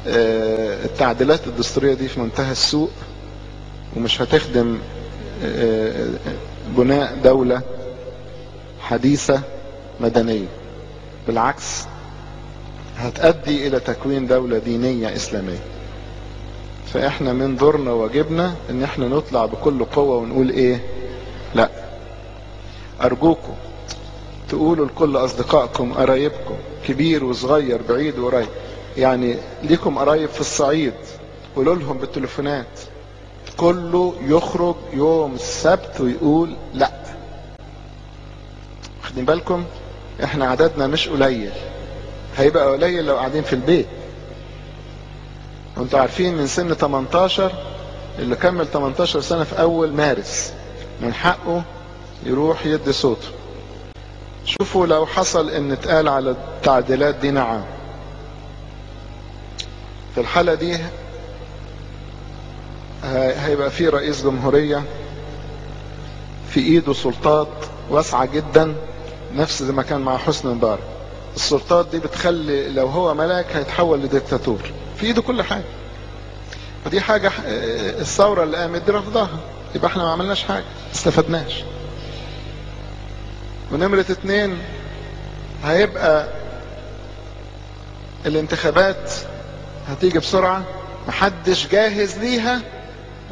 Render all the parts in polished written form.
التعديلات الدستورية دي في منتهى السوء، ومش هتخدم بناء دولة حديثة مدنية، بالعكس هتؤدي الى تكوين دولة دينية اسلامية. فاحنا من دورنا وواجبنا ان احنا نطلع بكل قوة ونقول ايه؟ لا، ارجوكم تقولوا لكل اصدقائكم قرايبكم كبير وصغير بعيد وقريب، يعني ليكم قرايب في الصعيد، قولوا لهم بالتليفونات كله يخرج يوم السبت ويقول لا. واخدين بالكم؟ احنا عددنا مش قليل، هيبقى قليل لو قاعدين في البيت. وانتوا عارفين من سن 18 اللي كمل 18 سنة في اول مارس من حقه يروح يدي صوته. شوفوا لو حصل ان اتقال على التعديلات دي نعم، في الحالة دي هيبقى في رئيس جمهورية في ايده سلطات واسعة جدا، نفس زي ما كان مع حسني مبارك. السلطات دي بتخلي لو هو ملاك هيتحول لديكتاتور، في ايده كل حاجة. ودي حاجة الثورة اللي قامت دي رفضها، يبقى احنا ما عملناش حاجة، استفدناش. ونمرة 2 هيبقى الانتخابات هتيجي بسرعة، محدش جاهز ليها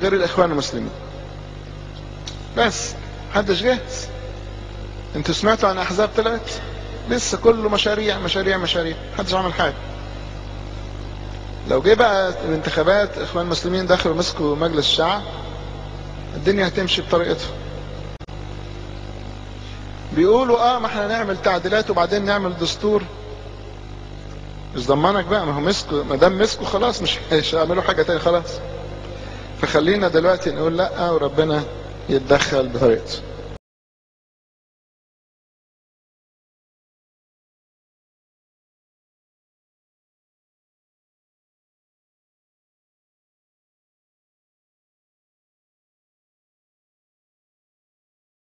غير الاخوان المسلمين بس، محدش جاهز. انتوا سمعتوا عن احزاب طلعت؟ لسه كله مشاريع مشاريع مشاريع، محدش عمل حاجة. لو جه بقى الانتخابات اخوان المسلمين دخلوا مسكوا مجلس الشعب، الدنيا هتمشي بطريقتهم. بيقولوا ما احنا نعمل تعديلات وبعدين نعمل دستور. مش ضمنك بقى، ما هو مسكوا، ما دام مسكوا خلاص مش هيعملوا حاجة تاني خلاص. فخلينا دلوقتي نقول لا وربنا يتدخل بطريقته.